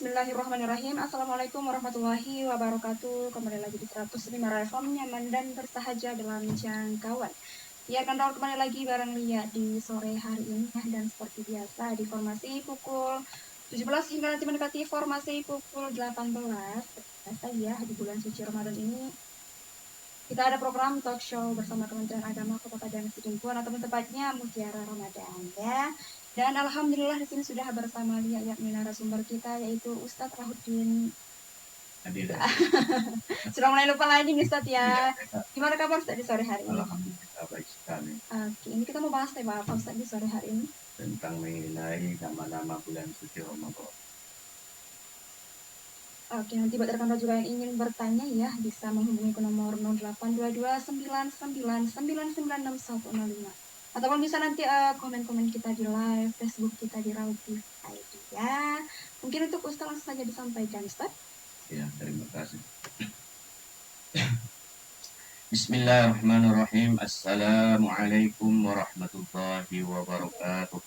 Bismillahirrahmanirrahim. Assalamualaikum warahmatullahi wabarakatuh. Kembali lagi di 105 FM, nyaman dan bersahaja dalam jangkauan. Ya, akan tahu kembali lagi bareng Lia di sore hari ini ya. Dan seperti biasa di formasi pukul 17 hingga nanti mendekati formasi pukul 18. Biasa ya, di bulan suci Ramadan ini kita ada program talk show bersama Kementerian Agama Kota Padang Sidempuan atau tepatnya Mutiara Ramadan ya. Dan alhamdulillah di sini sudah bersama Lia yakni narasumber kita yaitu Ustadz Rahudin. Sudah mulai lupa lagi nih Ustadz ya. Gimana kabar Ustadz di sore hari ini? Alhamdulillah baik sekali. Oke, ini kita mau bahas tema apa Ustadz di sore hari ini? Tentang mengenai nama-nama bulan suci Ramadan. Oke, nanti buat rekan juga yang ingin bertanya ya bisa menghubungi ke nomor 082299996105 ataupun bisa nanti komen-komen kita di live Facebook kita di Raudi ID ya. Mungkin untuk Ustaz langsung saja disampaikan Ustaz. Ya, terima kasih. Bismillahirrahmanirrahim. Assalamualaikum warahmatullahi wabarakatuh.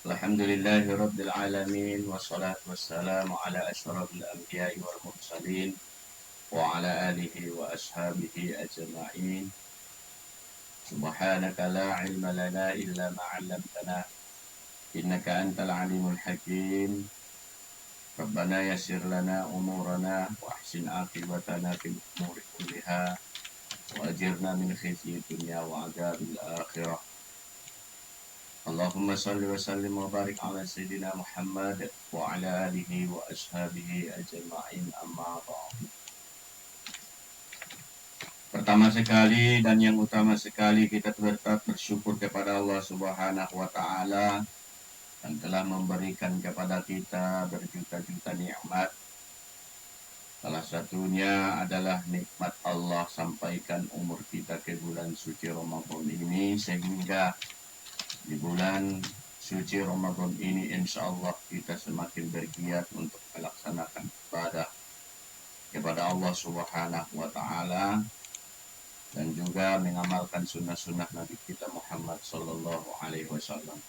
Alhamdulillahi rabbil alamin wassalatu wassalamu ala asyrafil anbiya'i wal mursalin wa ala alihi wa ashabihi ajma'in. Subhanaka la ilma lana illa ma 'allamtana innaka antal alimul hakim. Rabbana yassir lana umurana wa ahsin aqibatana fil umuri kulliha wa ajirna min khizyi dunya wa adzabil akhirah. Allahumma salli wa sallim wa barik ala sayyidina Muhammad wa ala alihi wa ashabihi ajma'in, amma ba'du. Pertama sekali dan yang utama sekali kita tetap bersyukur kepada Allah Subhanahu wa taala yang telah memberikan kepada kita berjuta-juta nikmat. Salah satunya adalah nikmat Allah sampaikan umur kita ke bulan suci Ramadan ini, sehingga di bulan suci Ramadan ini insya Allah kita semakin bergiat untuk melaksanakan ibadah kepada Allah Subhanahu wa taala dan juga mengamalkan sunnah-sunnah Nabi kita Muhammad sallallahu alaihi wasallam.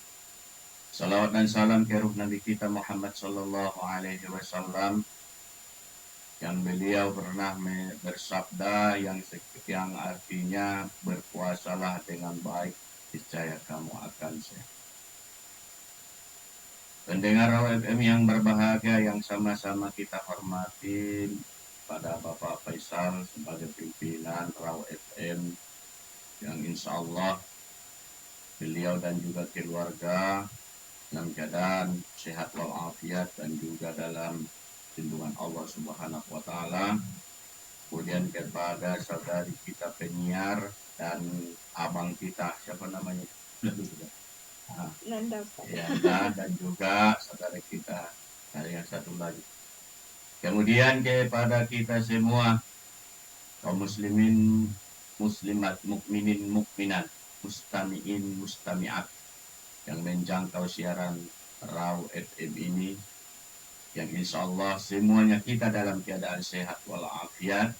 Salawat dan salam ke ruh Nabi kita Muhammad sallallahu alaihi wasallam yang beliau pernah bersabda yang artinya berpuasalah dengan baik, niscaya kamu akan sehat. Pendengar Raw FM yang berbahagia yang sama-sama kita hormati, pada Bapak Faisal sebagai pimpinan Raw FM yang insya Allah beliau dan juga keluarga dalam keadaan sehat walafiat dan juga dalam lindungan Allah Subhanahu wa taala. Kemudian kepada saudari kita penyiar dan abang kita, siapa namanya? Nanda. Ya, dan juga saudara kita yang satu lagi. Kemudian kepada kita semua kaum muslimin, muslimat, mukminin, mukminat, mustami'in, mustami'at yang menjangkau siaran Raw FM ini, yang insya Allah semuanya kita dalam keadaan sehat walafiat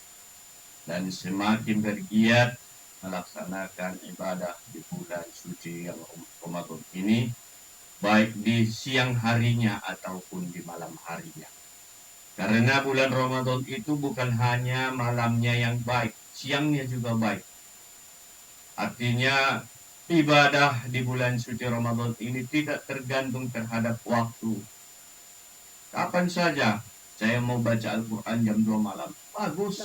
dan semakin bergiat melaksanakan ibadah di bulan suci yang Ramadan ini, baik di siang harinya ataupun di malam harinya. Karena bulan Ramadan itu bukan hanya malamnya yang baik, siangnya juga baik. Artinya ibadah di bulan suci Ramadan ini tidak tergantung terhadap waktu. Kapan saja saya mau baca Al-Quran jam 2 malam, bagus.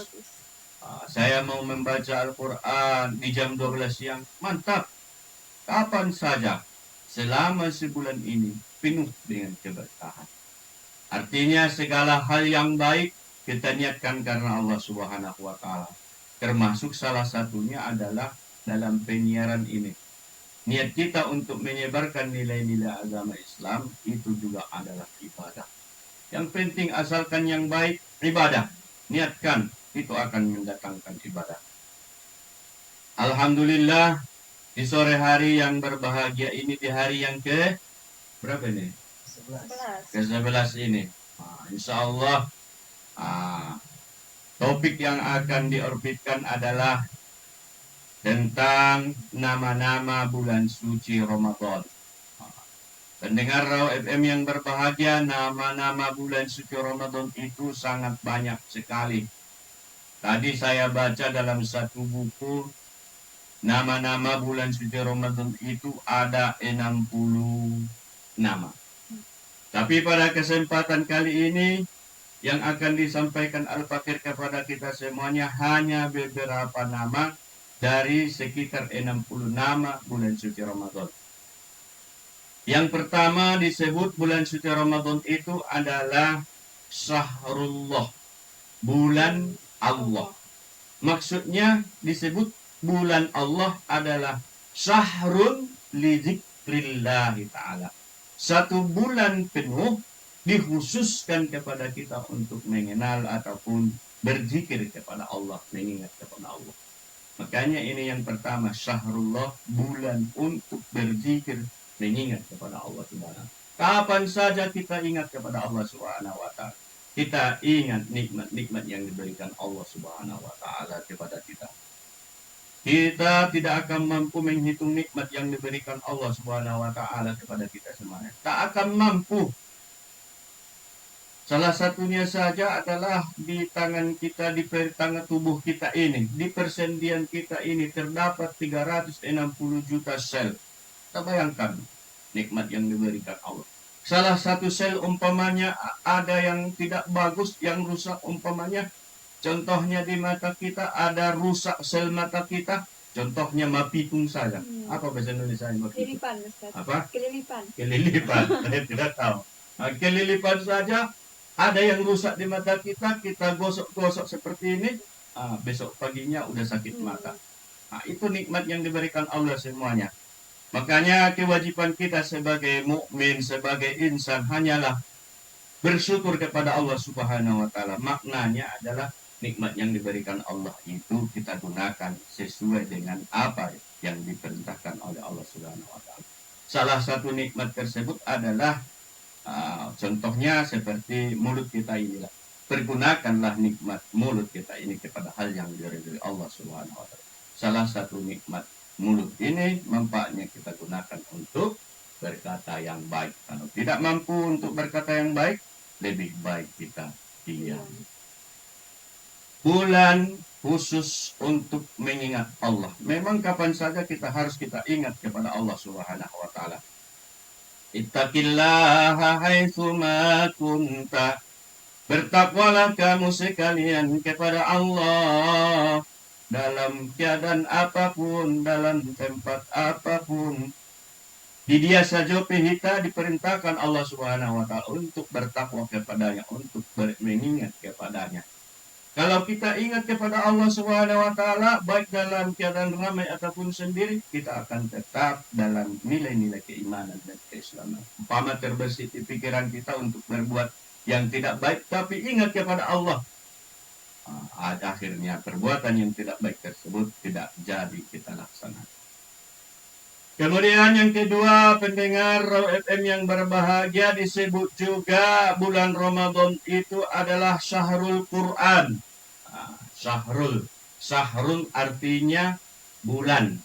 Saya mau membaca Al-Quran di jam 12 siang, mantap. Kapan saja, selama sebulan ini penuh dengan keberkahan. Artinya segala hal yang baik kita niatkan karena Allah Subhanahu wa taala. Termasuk salah satunya adalah dalam penyiaran ini. Niat kita untuk menyebarkan nilai-nilai agama Islam itu juga adalah ibadah. Yang penting asalkan yang baik, ibadah. Niatkan, itu akan mendatangkan ibadah. Alhamdulillah, di sore hari yang berbahagia ini, di hari yang ke berapa ini? 11. Ke-11 ini. Insya Allah topik yang akan diorbitkan adalah tentang nama-nama bulan suci Ramadan. Pendengar Raw FM yang berbahagia, nama-nama bulan suci Ramadan itu sangat banyak sekali. Tadi saya baca dalam satu buku, nama-nama bulan suci Ramadan itu ada 60 nama. Tapi pada kesempatan kali ini, yang akan disampaikan Al-Fakir kepada kita semuanya hanya beberapa nama dari sekitar 60 nama bulan suci Ramadan. Yang pertama disebut bulan suci Ramadan itu adalah Syahrullah, bulan Allah. Maksudnya disebut bulan Allah adalah Syahrun li dzikrillahi ta'ala. Satu bulan penuh dikhususkan kepada kita untuk mengenal ataupun berzikir kepada Allah, mengingat kepada Allah. Makanya ini yang pertama, Syahrullah, bulan untuk berzikir, mengingat kepada Allah Subhanahu. Kapan saja kita ingat kepada Allah Subhanahu wa taala, kita ingat nikmat-nikmat yang diberikan Allah Subhanahu wa taala kepada kita. Kita tidak akan mampu menghitung nikmat yang diberikan Allah Subhanahu wa taala kepada kita semuanya. Tak akan mampu. Salah satunya saja adalah di tangan kita, di tangan tubuh kita ini, di persendian kita ini terdapat 360 juta sel. Kita bayangkan nikmat yang diberikan Allah. Salah satu sel umpamanya ada yang tidak bagus, yang rusak umpamanya. Contohnya di mata kita ada rusak sel mata kita. Contohnya mapitung saja. Apa bahasa Indonesia mapitung? Kelilipan, Ustaz. Apa? Kelilipan. Kelilipan. Saya tidak tahu. Nah, kelilipan saja ada yang rusak di mata kita, kita gosok-gosok seperti ini. Besok paginya udah sakit mata. Nah, itu nikmat yang diberikan Allah semuanya. Makanya kewajiban kita sebagai mukmin, sebagai insan hanyalah bersyukur kepada Allah Subhanahu wa taala. Maknanya adalah nikmat yang diberikan Allah itu kita gunakan sesuai dengan apa yang diperintahkan oleh Allah Subhanahu wa taala. Salah satu nikmat tersebut adalah contohnya seperti mulut kita inilah. Pergunakanlah nikmat mulut kita ini kepada hal yang diridhoi Allah Subhanahu wa taala. Salah satu nikmat mulut ini manfaatnya kita gunakan untuk berkata yang baik. Kalau tidak mampu untuk berkata yang baik, lebih baik kita diam. Bulan khusus untuk mengingat Allah. Memang kapan saja kita harus kita ingat kepada Allah Subhanahu wa taala. Ittaqillaha haitsu ma kunta. Bertakwalah kamu sekalian kepada Allah dalam keadaan apapun, dalam tempat apapun. Di dia saja kita diperintahkan Allah Subhanahu wa taala untuk bertakwa kepadanya, untuk mengingat kepadanya. Kalau kita ingat kepada Allah Subhanahu wa taala baik dalam keadaan ramai ataupun sendiri, kita akan tetap dalam nilai-nilai keimanan dan keislaman. Umpama terbersih di pikiran kita untuk berbuat yang tidak baik, tapi ingat kepada Allah. Akhirnya perbuatan yang tidak baik tersebut tidak jadi kita laksanakan. Kemudian yang kedua, pendengar Raw FM yang berbahagia, disebut juga bulan Ramadan itu adalah Syahrul Quran. Syahrul artinya bulan.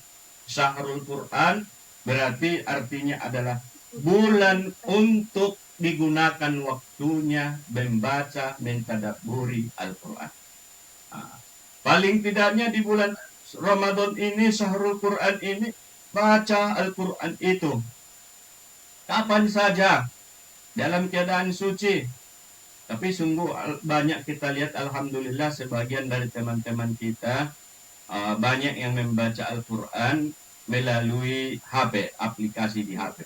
Syahrul Quran berarti artinya adalah bulan untuk digunakan waktunya membaca, mentadabburi Al-Quran. Paling tidaknya di bulan Ramadan ini, Syahrul Quran ini, baca Al-Quran itu kapan saja dalam keadaan suci. Tapi sungguh banyak kita lihat, alhamdulillah, sebagian dari teman-teman kita banyak yang membaca Al-Quran melalui HP, aplikasi di HP.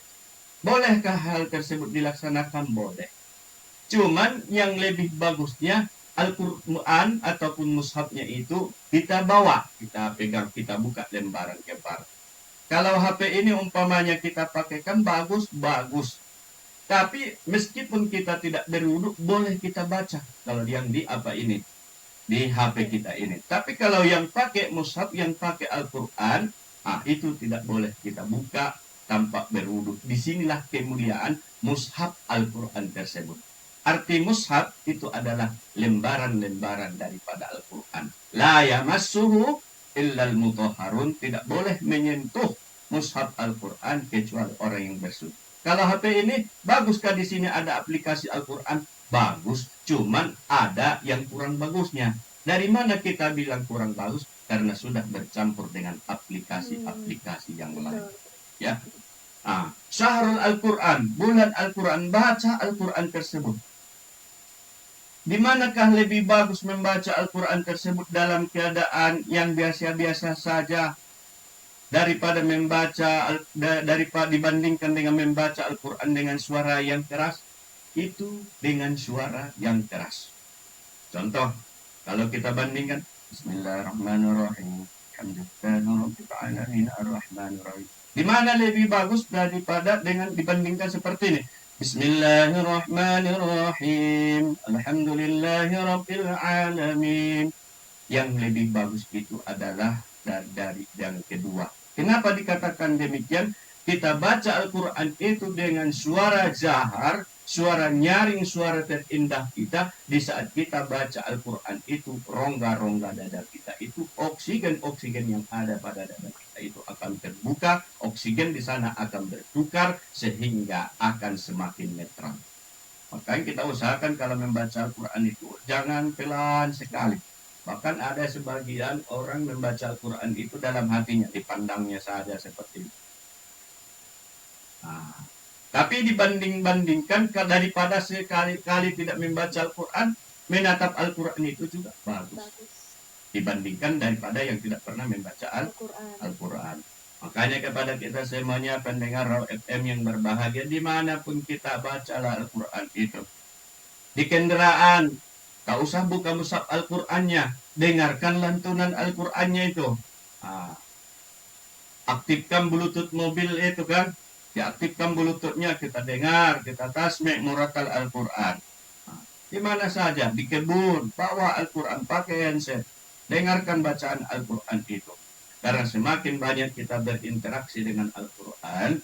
Bolehkah hal tersebut dilaksanakan? Boleh. Cuman yang lebih bagusnya Al-Quran ataupun mushafnya itu kita bawa, kita pegang, kita buka lembaran kepar. Kalau HP ini umpamanya kita pakaikan bagus. Tapi meskipun kita tidak berwudu, boleh kita baca. Kalau yang di di HP kita ini. Tapi kalau yang pakai mushaf, yang pakai Al-Quran, itu tidak boleh kita buka tanpa berwudu. Disinilah kemuliaan mushaf Al-Quran tersebut. Arti mushaf itu adalah lembaran-lembaran daripada Al-Quran. La yamassuhu illal mutahharun. Tidak boleh menyentuh mushaf Al-Quran kecuali orang yang bersuci. Kalau HP ini, baguskah di sini ada aplikasi Al-Quran? Bagus, cuman ada yang kurang bagusnya. Dari mana kita bilang kurang bagus? Karena sudah bercampur dengan aplikasi-aplikasi yang lain. Ya, Syahrul Al-Quran, bulan Al-Quran, baca Al-Quran tersebut. Di manakah lebih bagus membaca Al-Quran tersebut dalam keadaan yang biasa-biasa saja daripada dibandingkan dengan membaca Al-Quran dengan suara yang keras? Itu dengan suara yang keras. Contoh, kalau kita bandingkan, Bismillahirrahmanirrahim, Alhamdulillahirrahmanirrahim. Di mana lebih bagus daripada dengan dibandingkan seperti ini? Bismillahirrahmanirrahim, Alhamdulillahirabbil alamin. Yang lebih bagus itu adalah dari yang kedua. Kenapa dikatakan demikian? Kita baca Al-Quran itu dengan suara jahar, suara nyaring, suara terindah kita. Di saat kita baca Al-Quran itu, rongga-rongga dada kita itu, oksigen-oksigen yang ada pada dada kita itu akan terbuka, oksigen di sana akan bertukar sehingga akan semakin netral. Makanya kita usahakan kalau membaca Al-Quran itu jangan pelan sekali. Bahkan ada sebagian orang membaca Al-Quran itu dalam hatinya, dipandangnya saja seperti itu. Tapi dibandingkan daripada sekali-kali tidak membaca Al-Quran, menatap Al-Quran itu juga bagus. Dibandingkan daripada yang tidak pernah membaca Al-Quran. Makanya kepada kita semuanya pendengar Raw FM yang berbahagia, dimanapun kita bacalah Al-Quran itu. Di kendaraan, tak usah buka mushaf Al-Qurannya, dengarkan lantunan Al-Qurannya itu. Aktifkan Bluetooth mobil itu kan, diaktifkan Bluetoothnya, kita dengar, kita tasmi' muratal Al-Quran. Di mana saja, di kebun, bawa Al-Quran, pakai handset, dengarkan bacaan Al-Quran itu. Karena semakin banyak kita berinteraksi dengan Al-Quran,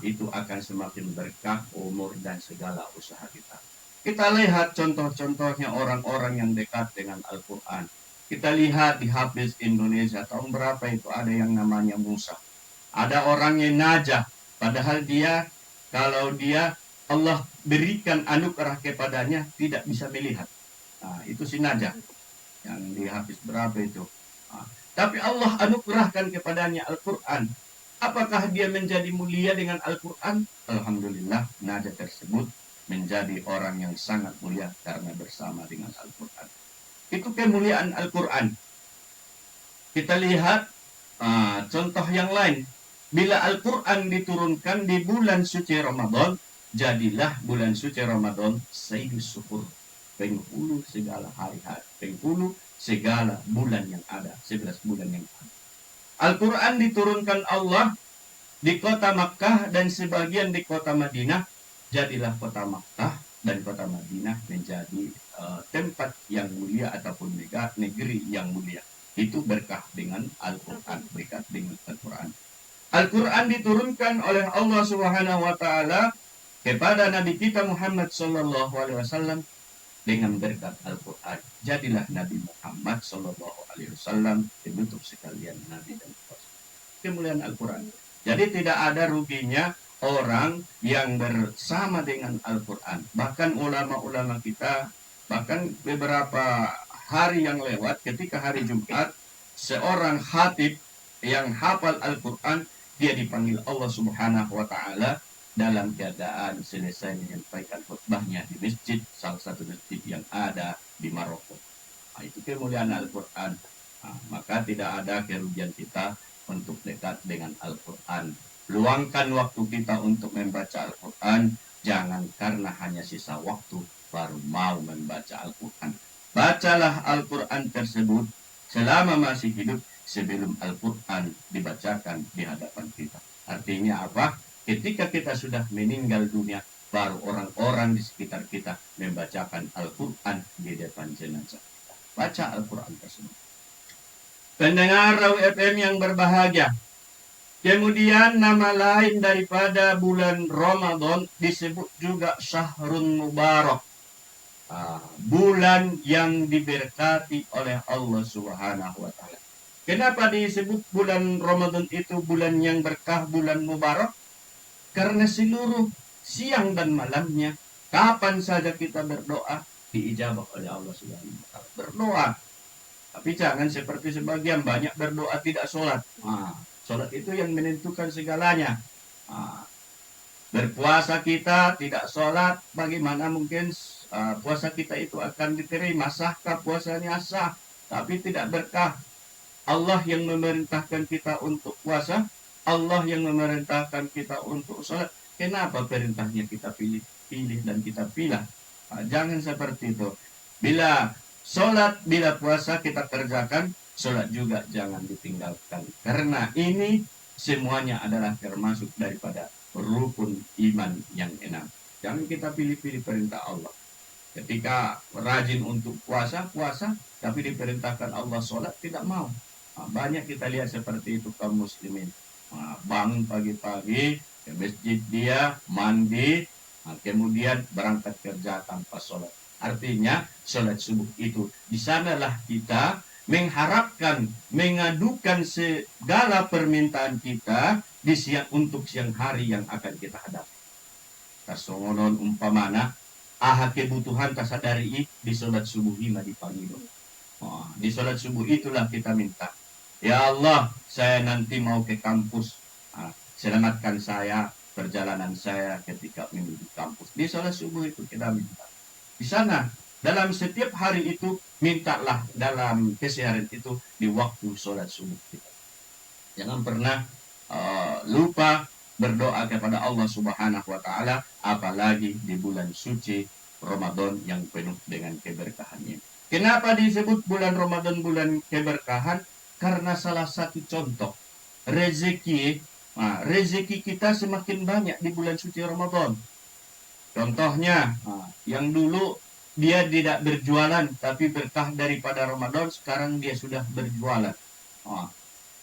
itu akan semakin berkah umur dan segala usaha kita. Kita lihat contoh-contohnya orang-orang yang dekat dengan Al-Quran. Kita lihat di Hafiz Indonesia, tahun berapa itu ada yang namanya Musa. Ada orang yang najah, padahal kalau dia Allah berikan anugerah kepadanya, tidak bisa melihat. Itu si najah. Yang di Hafiz berapa itu. Tapi Allah anugerahkan kepadanya Al-Quran. Apakah dia menjadi mulia dengan Al-Quran? Alhamdulillah, najah tersebut menjadi orang yang sangat mulia karena bersama dengan Al-Quran. Itu kemuliaan Al-Quran. Kita lihat contoh yang lain. Bila Al-Quran diturunkan di bulan suci Ramadan, jadilah bulan suci Ramadan Sayyidus Syukur, penghulu segala hari-hari, penghulu segala bulan yang ada, 11 bulan yang ada. Al-Quran diturunkan Allah di kota Makkah dan sebagian di kota Madinah. Jadilah kota Makkah dan kota Madinah menjadi tempat yang mulia ataupun negeri yang mulia. Itu berkah dengan Al-Quran, berkat dengan Al-Quran. Al-Quran diturunkan oleh Allah Subhanahu wa taala kepada Nabi kita Muhammad sallallahu alaihi wasallam dengan berkat Al-Quran. Jadilah Nabi Muhammad sallallahu alaihi wasallam penutup sekalian nabi dan rasul. Kemuliaan Al-Quran. Jadi tidak ada ruginya orang yang bersama dengan Al-Quran. Bahkan ulama-ulama kita, bahkan beberapa hari yang lewat, ketika hari Jumat, seorang khatib yang hafal Al-Quran, dia dipanggil Allah Subhanahu wa taala dalam keadaan selesai menyampaikan khutbahnya di masjid, salah satu masjid yang ada di Maroko. Itu kemuliaan Al-Quran. Maka tidak ada kerugian kita untuk dekat dengan Al-Quran. Luangkan waktu kita untuk membaca Al-Quran. Jangan karena hanya sisa waktu baru mau membaca Al-Quran. Bacalah Al-Quran tersebut selama masih hidup sebelum Al-Quran dibacakan di hadapan kita. Artinya apa? Ketika kita sudah meninggal dunia, baru orang-orang di sekitar kita membacakan Al-Quran di depan jenazah kita. Baca Al-Quran tersebut. Pendengar Raw FM yang berbahagia, kemudian nama lain daripada bulan Ramadan disebut juga Syahrun Mubarak. Bulan yang diberkati oleh Allah Subhanahu wa taala. Kenapa disebut bulan Ramadan itu bulan yang berkah, bulan mubarak? karena seluruh siang dan malamnya, kapan saja kita berdoa, diijabah oleh Allah Subhanahu wa taala. Berdoa. Tapi jangan seperti sebagian banyak berdoa tidak sholat. Sholat itu yang menentukan segalanya. Berpuasa kita tidak sholat, bagaimana mungkin puasa kita itu akan diterima? Sahkah puasanya? Sah, tapi tidak berkah. Allah yang memerintahkan kita untuk puasa, Allah yang memerintahkan kita untuk sholat. Kenapa perintahnya kita pilih dan kita pilih? Jangan seperti itu. Bila sholat, bila puasa kita kerjakan, sholat juga jangan ditinggalkan. Karena ini semuanya adalah termasuk daripada rukun iman yang 6. Jangan kita pilih-pilih perintah Allah. Ketika rajin untuk puasa, tapi diperintahkan Allah sholat, tidak mau. Banyak kita lihat seperti itu kaum muslimin. Bangun pagi-pagi ke masjid dia, mandi, kemudian berangkat kerja tanpa sholat. Artinya sholat subuh itu di sanalah kita mengharapkan, mengadukan segala permintaan kita untuk siang hari yang akan kita hadapi. Kasongonon umpamana, kebutuhan tasadari di sholat subuh lima di pagi. Di sholat subuh itulah kita minta, ya Allah, saya nanti mau ke kampus, selamatkan saya perjalanan saya ketika menuju kampus. Di sholat subuh itu kita minta. Di sana, dalam setiap hari itu, mintalah dalam keseharian itu di waktu sholat subuh kita. Jangan pernah lupa berdoa kepada Allah Subhanahu wa taala, apalagi di bulan suci Ramadan yang penuh dengan keberkahan ini. Kenapa disebut bulan Ramadan bulan keberkahan? Karena salah satu contoh rezeki kita semakin banyak di bulan suci Ramadan. Contohnya, yang dulu dia tidak berjualan tapi berkah daripada Ramadan, sekarang dia sudah berjualan.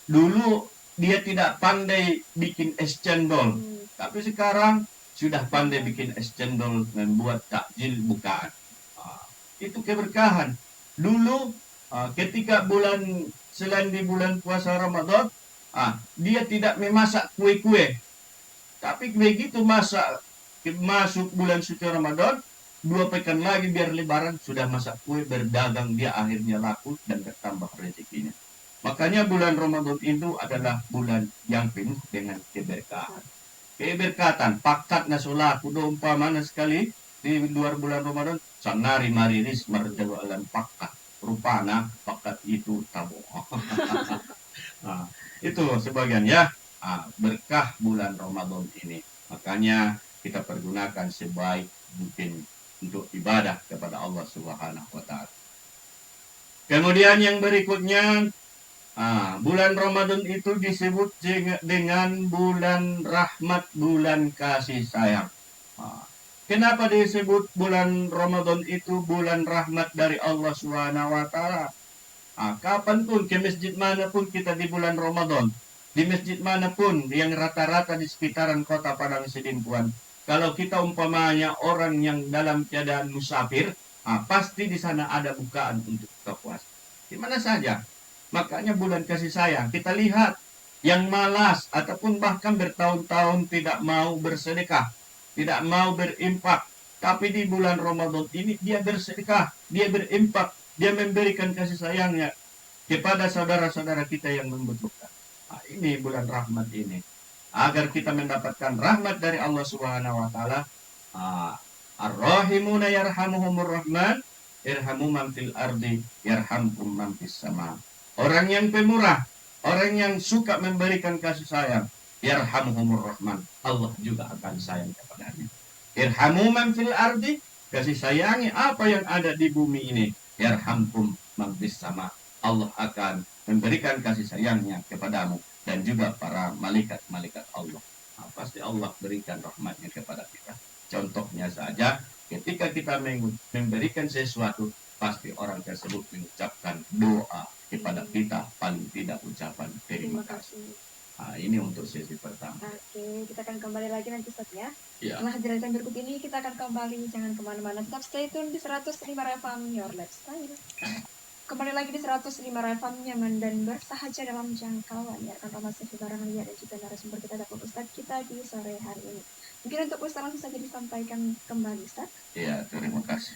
Dulu dia tidak pandai bikin es cendol, tapi sekarang sudah pandai bikin es cendol, membuat takjil bukaan. Itu keberkahan. Dulu ketika selain di bulan puasa Ramadan, dia tidak memasak kue-kue. Tapi begitu masuk bulan suci Ramadan, 2 pekan lagi biar lebaran sudah masak kue, berdagang, dia akhirnya laku dan bertambah rezekinya. Makanya bulan Ramadan itu adalah bulan yang penuh dengan keberkahan. Keberkatan, pakat nasola, kudo umpamana sekali di luar bulan Ramadan, sanari mariris marjalu alam pakat. Rupana pakat itu tabu. Itu sebagian ya, berkah bulan Ramadan ini. Makanya kita pergunakan sebaik mungkin untuk ibadah kepada Allah Subhanahu wa taala. Kemudian yang berikutnya, bulan Ramadan itu disebut dengan bulan rahmat, bulan kasih sayang. Kenapa disebut bulan Ramadan itu bulan rahmat dari Allah Subhanahu wa taala? Kapanpun ke masjid manapun kita di bulan Ramadan, di masjid manapun yang rata-rata di sekitaran kota Padang Sidimpuan, kalau kita umpamanya orang yang dalam keadaan musafir, pasti di sana ada bukaan untuk buka puasa. Di mana saja. Makanya bulan kasih sayang, kita lihat yang malas ataupun bahkan bertahun-tahun tidak mau bersedekah, tidak mau berimpak, tapi di bulan Ramadan ini dia bersedekah, dia berimpak, dia memberikan kasih sayangnya kepada saudara-saudara kita yang membutuhkan. Ini bulan rahmat ini. Agar kita mendapatkan rahmat dari Allah Subhanahu wa taala. Ar-Rahimuna yarhamuhumur Rahman, irhamu man fil ardi yarhamkum man fis sama. Orang yang pemurah, orang yang suka memberikan kasih sayang, yarhamuhumur Rahman, Allah juga akan sayang kepadanya. Irhamu man fil ardi, kasih sayangi apa yang ada di bumi ini. Yarhamkum man fis sama. Allah akan memberikan kasih sayangnya kepadamu dan juga para malaikat-malaikat Allah. Pasti Allah berikan rahmatnya kepada kita. Contohnya saja, ketika kita memberikan sesuatu, pasti orang tersebut mengucapkan doa kepada kita, paling tidak ucapan terima kasih. Ini untuk sesi pertama. Oke, kita akan kembali lagi nanti Ustaz ya. Ya. Setelah jeda berikut ini kita akan kembali, jangan kemana-mana, tetap stay tune di 105 FM Your Lifestyle. Kembali lagi di 105 FM nyaman dan bersahaja dalam jangkauan. Ya, kan masih barang Lia dan juga narasumber kita dapat Ustaz kita di sore hari ini. Mungkin untuk Ustaz langsung saja disampaikan kembali, Ustaz. Ya, terima kasih.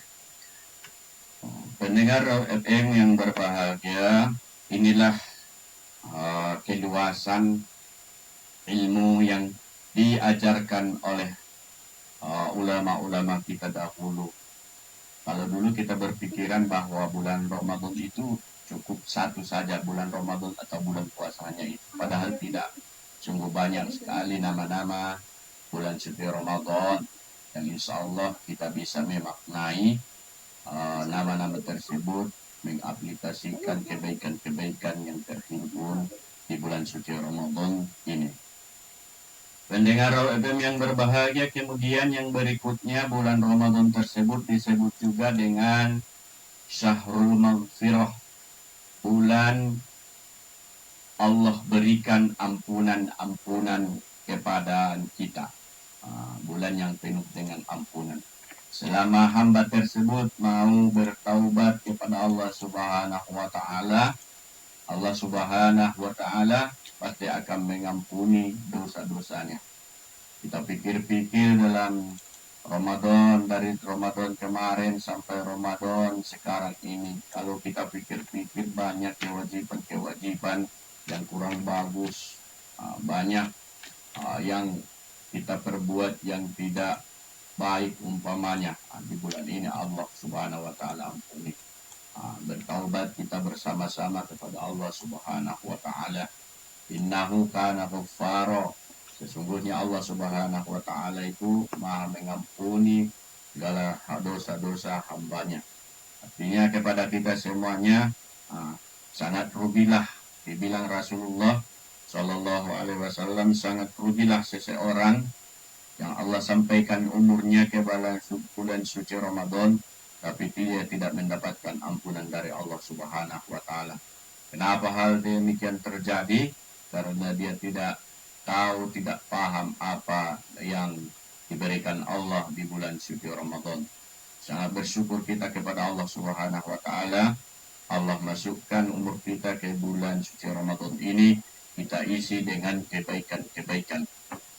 Pendengar FM yang berbahagia, inilah keluasan ilmu yang diajarkan oleh ulama-ulama kita dahulu. Kalau dulu kita berpikiran bahwa bulan Ramadan itu cukup satu saja, bulan Ramadan atau bulan puasanya itu. Padahal tidak. Sungguh banyak sekali nama-nama bulan suci Ramadan yang insya Allah kita bisa memaknai nama-nama tersebut, mengaplikasikan kebaikan-kebaikan yang terhimpun di bulan suci Ramadan ini. Pendengar FM yang berbahagia, kemudian yang berikutnya bulan Ramadan tersebut disebut juga dengan Syahrul Maghfirah, bulan Allah berikan ampunan-ampunan kepada kita, bulan yang penuh dengan ampunan. Selama hamba tersebut mau bertaubat kepada Allah Subhanahu wa Ta'ala, Allah Subhanahu wa Ta'ala pasti akan mengampuni dosa-dosanya. Kita pikir-pikir dalam Ramadan, dari Ramadan kemarin sampai Ramadan sekarang ini, kalau kita pikir-pikir banyak kewajiban-kewajiban yang kurang bagus, banyak yang kita perbuat yang tidak baik umpamanya. Di bulan ini Allah Subhanahu wa Ta'ala ampuni. Bertaubat kita bersama-sama kepada Allah Subhanahu wa Ta'ala. Innahu kana ghaffara. Sesungguhnya Allah Subhanahu wa Ta'ala itu Maha mengampuni segala dosa-dosa hambanya. Artinya kepada kita semuanya sangat rugilah, dibilang Rasulullah Shallallahu Alaihi Wasallam, sangat rugilah seseorang yang Allah sampaikan umurnya ke bulan suci Ramadan, tapi dia tidak mendapatkan ampunan dari Allah Subhanahu wa Ta'ala. Kenapa hal demikian terjadi? Karena dia tidak tahu, tidak paham apa yang diberikan Allah di bulan suci Ramadan. Sangat bersyukur kita kepada Allah Subhanahu wa Ta'ala. Allah masukkan umur kita ke bulan suci Ramadan ini, kita isi dengan kebaikan-kebaikan.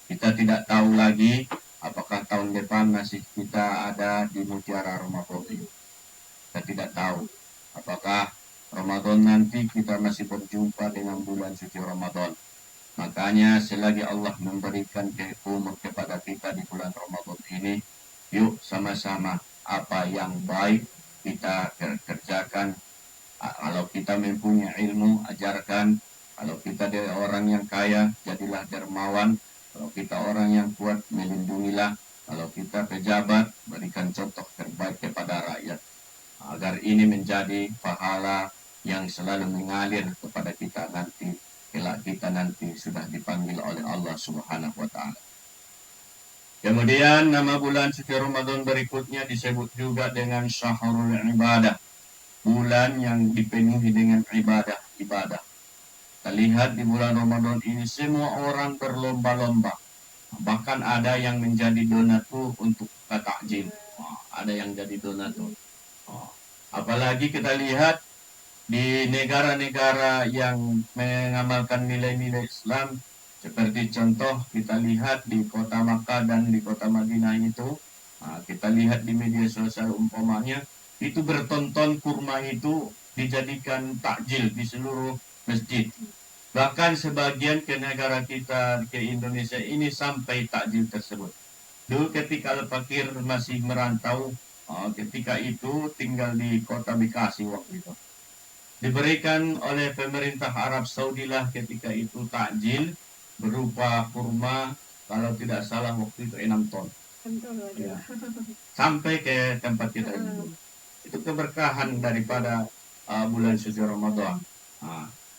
Kita tidak tahu lagi apakah tahun depan masih kita ada di mutiara Ramadan ini. Kita tidak tahu apakah Ramadan nanti kita masih berjumpa dengan bulan suci Ramadan. Makanya selagi Allah memberikan umur kepada kita di bulan Ramadan ini, yuk sama-sama apa yang baik kita kerjakan. Kalau kita mempunyai ilmu, ajarkan. Kalau kita dari orang yang kaya, jadilah dermawan. Kalau kita orang yang kuat, melindungilah. Kalau kita pejabat, berikan contoh terbaik kepada rakyat. Agar ini menjadi pahala yang selalu mengalir kepada kita nanti. Kelak kita nanti sudah dipanggil oleh Allah Subhanahu wa Ta'ala. Kemudian nama bulan suci Ramadan berikutnya disebut juga dengan Syahrul Ibadah, bulan yang dipenuhi dengan ibadah. Kita lihat di bulan Ramadan ini semua orang berlomba-lomba. Bahkan ada yang menjadi donatur untuk takjil. Ada yang jadi donatur. Apalagi kita lihat di negara-negara yang mengamalkan nilai-nilai Islam, seperti contoh kita lihat di kota Makkah dan di kota Madinah itu, kita lihat di media sosial umpamanya, itu bertonton kurma itu dijadikan takjil di seluruh masjid. Bahkan sebagian ke negara kita, ke Indonesia ini sampai takjil tersebut. Dulu ketika Al-Fakir masih merantau, ketika itu tinggal di kota Bekasi waktu itu. Diberikan oleh pemerintah Arab Saudi lah ketika itu takjil berupa kurma, kalau tidak salah waktu itu 6 ton. Ya. Sampai ke tempat kita itu. Itu keberkahan daripada bulan suci Ramadan.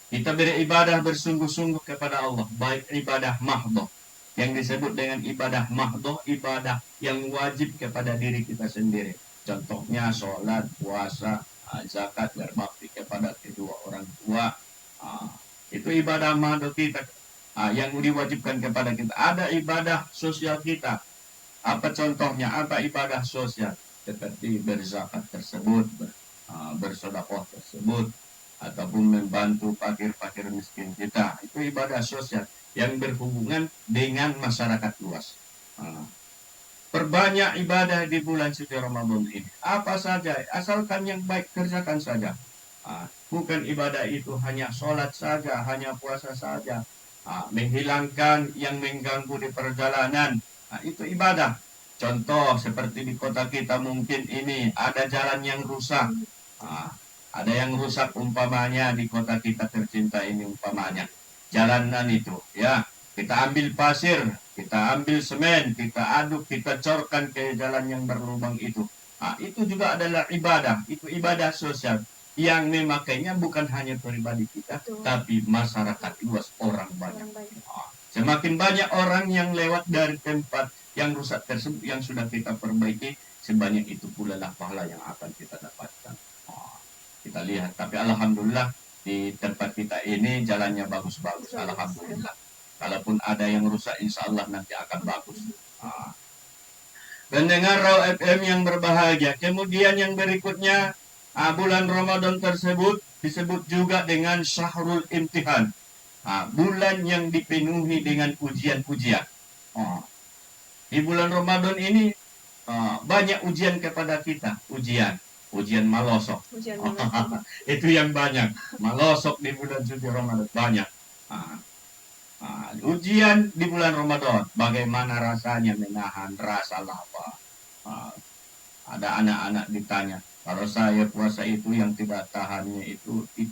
Kita beribadah bersungguh-sungguh kepada Allah, baik ibadah mahdoh. Yang disebut dengan ibadah mahdoh, ibadah yang wajib kepada diri kita sendiri. Contohnya sholat, puasa, zakat, berbakti kepada kedua orang tua. Itu ibadah mahdoh kita yang diwajibkan kepada kita. Ada ibadah sosial kita. Apa contohnya? Apa ibadah sosial? Seperti berzakat tersebut, bersedekah tersebut ataupun membantu fakir-fakir miskin kita, itu ibadah sosial yang berhubungan dengan masyarakat luas. Perbanyak ibadah di bulan suci Ramadan ini. Apa saja, asalkan yang baik kerjakan saja. Bukan ibadah itu hanya sholat saja, hanya puasa saja. Menghilangkan yang mengganggu di perjalanan. Itu ibadah. Contoh seperti di kota kita mungkin ini ada jalan yang rusak. Ada yang rusak umpamanya di kota kita tercinta ini umpamanya. Jalanan itu ya. Kita ambil pasir, kita ambil semen, kita aduk, kita corkan ke jalan yang berlubang itu. Itu juga adalah ibadah, itu ibadah sosial yang memakainya bukan hanya pribadi kita, tapi masyarakat luas, orang banyak. Semakin banyak orang yang lewat dari tempat yang rusak tersebut yang sudah kita perbaiki, sebanyak itu pula lah pahala yang akan kita dapatkan. Kita lihat, tapi alhamdulillah di tempat kita ini jalannya bagus-bagus, alhamdulillah. Kalaupun ada yang rusak, insya Allah nanti akan bagus. Pendengar Raw FM yang berbahagia. Kemudian yang berikutnya, bulan Ramadan tersebut disebut juga dengan Syahrul Imtihan. Bulan yang dipenuhi dengan ujian-ujian. Di bulan Ramadan ini banyak ujian kepada kita. Ujian malosok. Itu yang banyak. Malosok di bulan suci Ramadan banyak. Ujian di bulan Ramadan, bagaimana rasanya menahan rasa lapar. Ada anak-anak ditanya, kalau saya puasa itu yang tidak tahannya itu di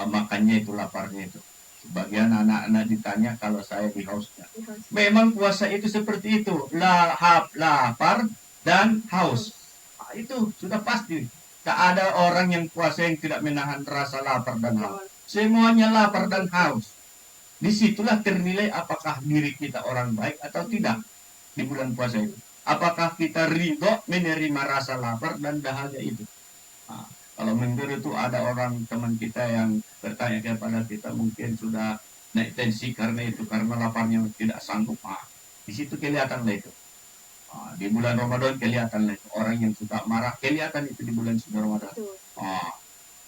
makannya itu laparnya itu. Sebagian anak-anak ditanya kalau saya di hausnya. Memang puasa itu seperti itu, lapar dan haus. Itu sudah pasti. Tak ada orang yang puasa yang tidak menahan rasa lapar dan haus. Semuanya lapar dan haus. Disitulah ternilai apakah diri kita orang baik atau tidak di bulan puasa itu. Apakah kita ridho menerima rasa lapar dan dahaga itu. Kalau minggu itu ada orang teman kita yang bertanya kepada kita mungkin sudah naik tensi karena laparnya tidak sanggup. Di situ kelihatan itu. Di bulan Ramadan kelihatan itu. Orang yang suka marah kelihatan itu di bulan Ramadan.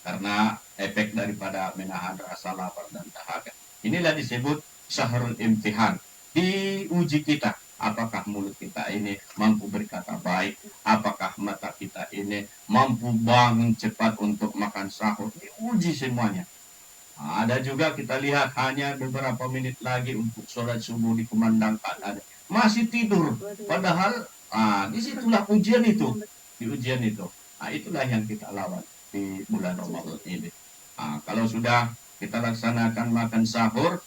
Karena efek daripada menahan rasa lapar dan dahaga. Inilah disebut Syahrul Imtihan. Diuji kita. Apakah mulut kita ini mampu berkata baik? Apakah mata kita ini mampu bangun cepat untuk makan sahur? Diuji semuanya. Ada juga kita lihat hanya beberapa menit lagi untuk sholat subuh dikumandangkan. Masih tidur. Padahal disitulah ujian itu. Di ujian itu. Itulah yang kita lawan di bulan Ramadan ini. Kalau sudah kita laksanakan makan sahur,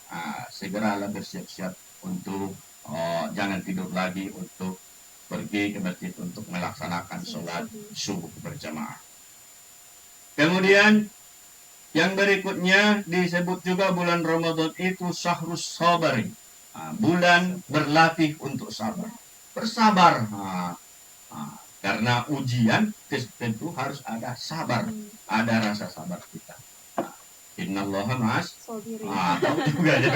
segeralah bersiap-siap untuk jangan tidur lagi untuk pergi ke masjid untuk melaksanakan sholat subuh berjamaah. Kemudian yang berikutnya disebut juga bulan Ramadan itu Syahrus Sabari, bulan berlatih untuk sabar, bersabar. Karena ujian tentu harus ada sabar, ada rasa sabar kita. Innallaha ma'as tahu juga ya.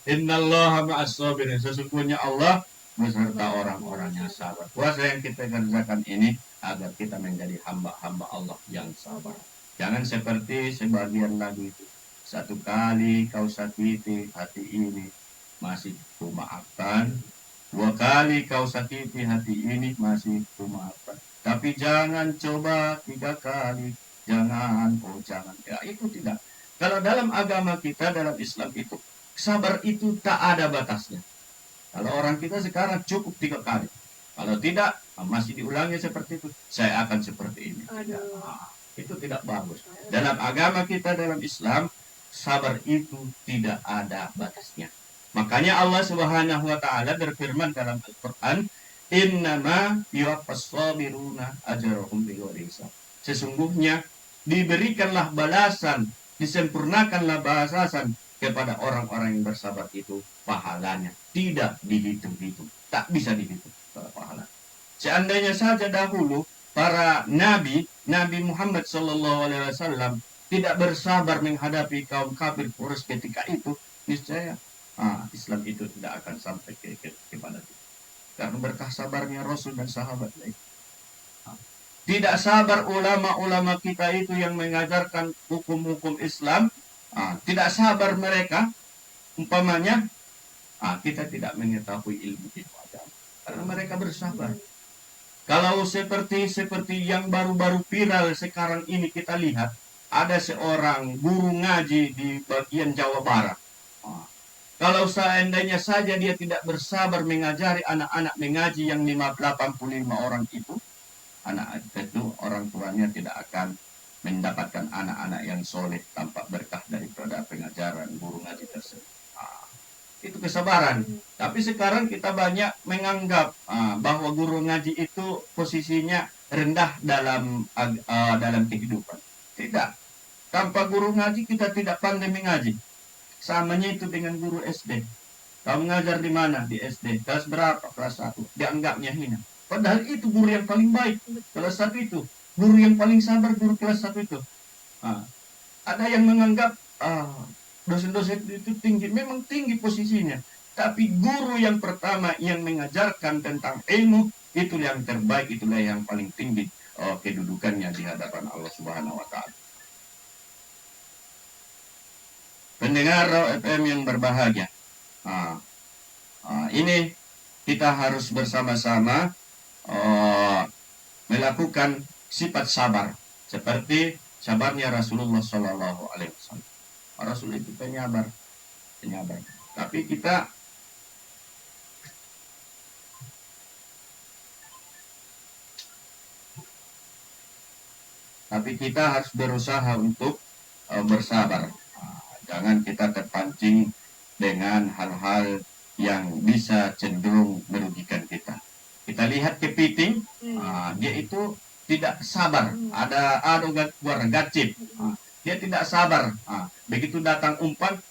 Innallaha ma'as sabirin. Sesungguhnya Allah beserta orang-orang yang sabar. Puasa yang kita kerjakan ini agar kita menjadi hamba-hamba Allah yang sabar. Jangan seperti sebagian lagu itu. Satu kali kau sakiti hati ini masih kumaafkan. Dua kali kau sakiti hati ini masih kumaafkan. Tapi jangan coba 3 kali. Jangan. Ya, itu tidak. Kalau dalam agama kita, dalam Islam itu, sabar itu tak ada batasnya. Kalau orang kita sekarang cukup 3 kali. Kalau tidak, masih diulangi seperti itu. Saya akan seperti ini. Itu tidak bagus. Dalam agama kita, dalam Islam, sabar itu tidak ada batasnya. Makanya Allah Subhanahu wa Ta'ala berfirman dalam Al-Quran, Innama yuwaffas sabiruna ajrahum bighairi hisab. Sesungguhnya diberikanlah balasan, disempurnakanlah balasan kepada orang-orang yang bersabar itu pahalanya tidak dihitung-hitung, tak bisa dihitung pahala. Seandainya saja dahulu para nabi Muhammad SAW tidak bersabar menghadapi kaum kafir Quraisy ketika itu, niscaya Islam itu tidak akan sampai kepada kita. Karena berkah sabarnya Rasul dan sahabat lain. Tidak sabar ulama-ulama kita itu yang mengajarkan hukum-hukum Islam. Tidak sabar mereka, umpamanya kita tidak mengetahui ilmu itu agama. Karena mereka bersabar. Kalau seperti yang baru-baru viral sekarang ini kita lihat, ada seorang guru ngaji di bagian Jawa Barat. Kalau seandainya saja dia tidak bersabar mengajari anak-anak mengaji yang 85 orang itu, anak itu orang tuanya tidak akan mendapatkan anak-anak yang soleh tanpa berkah daripada pengajaran guru ngaji tersebut. Itu kesabaran. Tapi sekarang kita banyak menganggap bahwa guru ngaji itu posisinya rendah dalam kehidupan. Tidak. Tanpa guru ngaji kita tidak pandai mengaji. Samanya itu dengan guru SD. Kamu mengajar di mana? Di SD. Kelas berapa? Kelas 1. Dianggapnya hina. Padahal itu guru yang paling baik. Kelas 1 itu. Guru yang paling sabar, guru kelas 1 itu. Ada yang menganggap dosen-dosen itu tinggi. Memang tinggi posisinya. Tapi guru yang pertama yang mengajarkan tentang ilmu, itulah yang terbaik, itulah yang paling tinggi kedudukannya di hadapan Allah Subhanahu wa Ta'ala. Pendengar FM yang berbahagia, ini kita harus bersama-sama melakukan sifat sabar seperti sabarnya Rasulullah Shallallahu Alaihi Wasallam. Rasul itu penyabar. Tapi kita harus berusaha untuk bersabar. Jangan kita terpancing dengan hal-hal yang bisa cenderung merugikan kita. Kita lihat kepiting, dia itu tidak sabar. Ada gacip. Dia tidak sabar. Begitu datang umpan,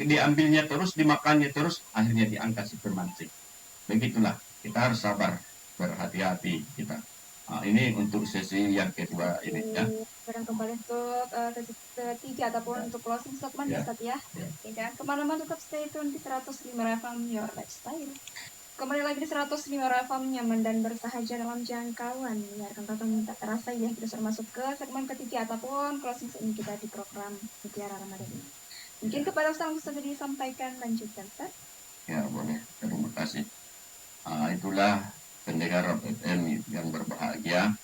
diambilnya terus, dimakannya terus, akhirnya diangkat si pemancing. Begitulah, kita harus sabar, berhati-hati kita. Ini untuk sesi yang kedua ini ya. Sekarang kembali untuk sesi ketiga ataupun untuk closing statement ya Ustaz ya. Ya, kemana-mana tetap stay tune di 105 FM Your Lifestyle. Kembali lagi di 105 FM, nyaman dan bersahaja dalam jangkauan. Ya, kan tak terasa ya kita sudah masuk ke segmen ketiga ataupun closing statement kita di program Mutiara Ramadan ini. Mungkin kepada Ustaz bisa disampaikan, lanjutkan Ustaz. Ya boleh, terima kasih. Itulah pendengar FM yang berbahagia,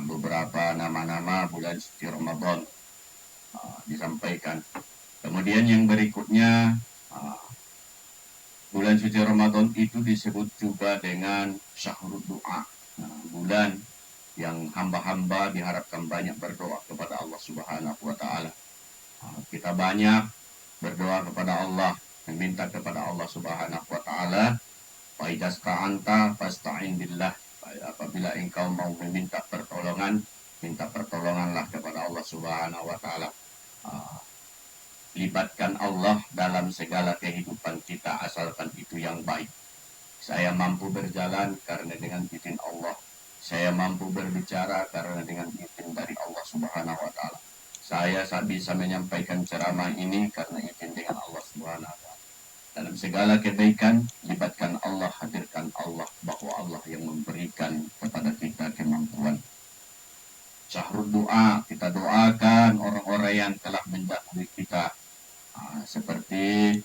beberapa nama-nama bulan suci Ramadan disampaikan. Kemudian yang berikutnya, bulan suci Ramadan itu disebut juga dengan syahrul doa, bulan yang hamba-hamba diharapkan banyak berdoa kepada Allah Subhanahu wa Ta'ala. Kita banyak berdoa kepada Allah, meminta kepada Allah Subhanahu wa Ta'ala. Faidasta'anta fasta'in billah. Apabila engkau mau meminta pertolongan, minta pertolonganlah kepada Allah Subhanahu wa Ta'ala. Libatkan Allah dalam segala kehidupan kita, asalkan itu yang baik. Saya mampu berjalan karena dengan izin Allah. Saya mampu berbicara karena dengan izin dari Allah Subhanahu wa Ta'ala. Saya bisa menyampaikan ceramah ini karena izin dengan Allah Subhanahu wa Ta'ala. Dalam segala kebaikan, libatkan Allah, hadirkan Allah, bahwa Allah yang memberikan kepada kita kemampuan. Syahrul doa, kita doakan orang-orang yang telah mendahului kita, seperti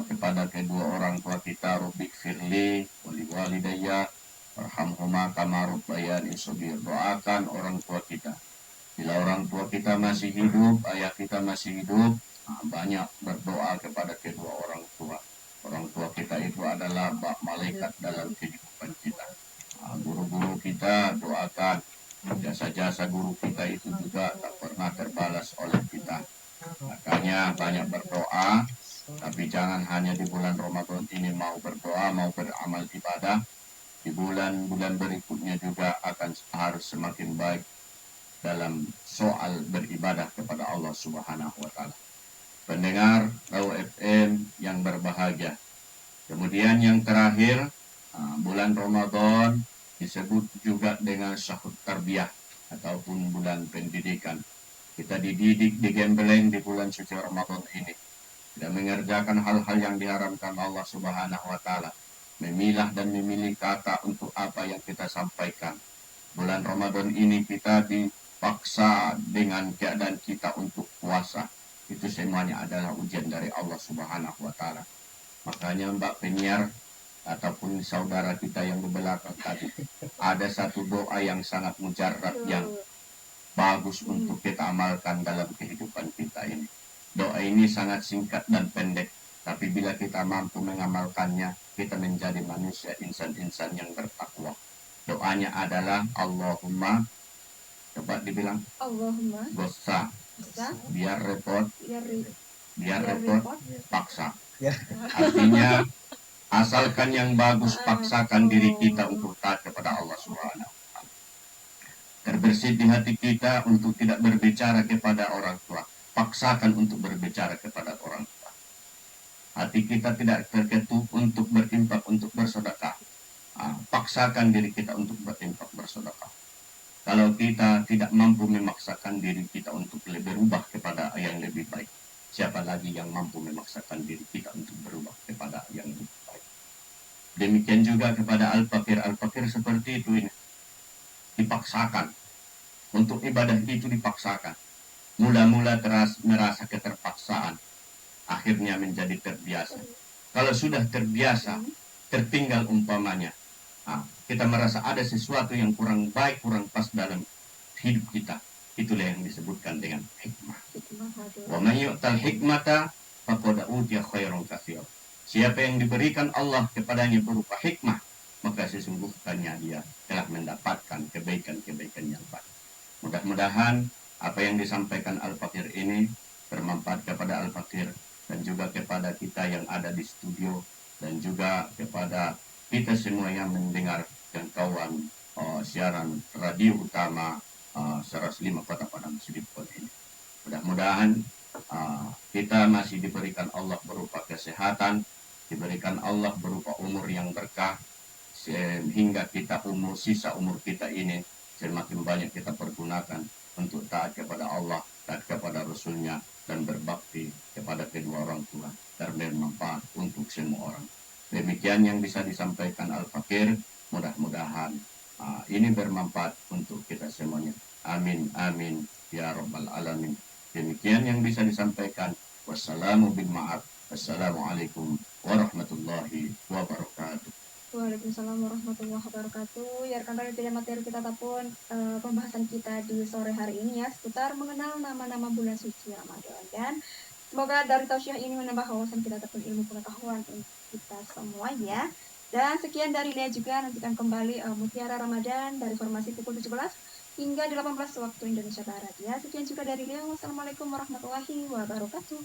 kepada kedua orang tua kita, Rabbik firli wali walidayya warhamhuma kama rabbayani shaghir. Doakan orang tua kita. Bila orang tua kita masih hidup, ayah kita masih hidup, banyak berdoa kepada kedua orang tua. Orang tua kita itu adalah malaikat dalam kehidupan kita. Guru-guru kita doakan, jasa-jasa guru kita itu juga tak pernah terbalas oleh kita. Makanya banyak berdoa, tapi jangan hanya di bulan Ramadan ini mau berdoa, mau beramal ibadah. Di bulan-bulan berikutnya juga harus semakin baik dalam soal beribadah kepada Allah Subhanahu wa Ta'ala. Pendengar Raw FM yang berbahagia. Kemudian yang terakhir, bulan Ramadan disebut juga dengan syahrul tarbiyah ataupun bulan pendidikan. Kita dididik, digembleng di bulan suci Ramadan ini. Tidak mengerjakan hal-hal yang diharamkan Allah Subhanahu wa Ta'ala. Memilah dan memilih kata untuk apa yang kita sampaikan. Bulan Ramadan ini kita dipaksa dengan keadaan kita untuk puasa. Itu semuanya adalah ujian dari Allah Subhanahu wa taala. Makanya Mbak penyiar ataupun saudara kita yang di belakang tadi, ada satu doa yang sangat mujarab yang bagus untuk kita amalkan dalam kehidupan kita ini. Doa ini sangat singkat dan pendek, tapi bila kita mampu mengamalkannya, kita menjadi manusia insan-insan yang bertakwa. Doanya adalah Allahumma, coba dibilang, Allahumma dosa, bisa biar repot, biar repot, paksa. Artinya, asalkan yang bagus, paksakan diri kita untuk taat kepada Allah Subhanahu. Terbersih di hati kita untuk tidak berbicara kepada orang tua. Paksakan untuk berbicara kepada orang tua. Hati kita tidak terketuk untuk berinfak, untuk bersedekah. Paksakan diri kita untuk berinfak, bersedekah. Kalau kita tidak mampu memaksakan diri kita untuk berubah kepada yang lebih baik, siapa lagi yang mampu memaksakan diri kita untuk berubah kepada yang lebih baik? Demikian juga kepada al-fakir. Al-fakir seperti itu ini. Dipaksakan. Untuk ibadah itu dipaksakan. Mula-mula merasa keterpaksaan. Akhirnya menjadi terbiasa. Kalau sudah terbiasa, tertinggal umpamanya, kita merasa ada sesuatu yang kurang baik, kurang pas dalam hidup kita. Itulah yang disebutkan dengan hikmah. Wa man yu'tal hikmata faqad utiya khairan katsir. Siapa yang diberikan Allah kepadanya berupa hikmah, maka sesungguhnya dia telah mendapatkan kebaikan-kebaikan yang baik. Mudah-mudahan apa yang disampaikan Al-Fakir ini bermanfaat kepada Al-Fakir dan juga kepada kita yang ada di studio dan juga kepada kita semua yang mendengar jangkauan siaran radio utama 105 Kota Padang Sidipun ini. Mudah-mudahan kita masih diberikan Allah berupa kesehatan, diberikan Allah berupa umur yang berkah, sehingga kita sisa umur kita ini semakin banyak kita pergunakan untuk taat kepada Allah, taat kepada Rasulnya, dan berbakti kepada kedua orang tua dan bermanfaat untuk semua orang. Demikian yang bisa disampaikan Al-Fakir. Mudah-mudahan ini bermanfaat untuk kita semuanya. Amin, amin, ya Rabbal Alamin. Demikian yang bisa disampaikan. Wassalamualaikum warahmatullahi wabarakatuh. Waalaikumsalam warahmatullahi wabarakatuh. Ya rekan dari materi kita ataupun pembahasan kita di sore hari ini ya seputar mengenal nama-nama bulan suci Ramadan. Dan semoga dari tausiah ini menambah wawasan kita ataupun ilmu pengetahuan untuk kita semua ya. Dan sekian dari Lea juga, nantikan kembali Mutiara Ramadan dari formasi pukul 17 hingga 18 waktu Indonesia Barat ya. Sekian juga dari Lea. Wassalamualaikum warahmatullahi wabarakatuh.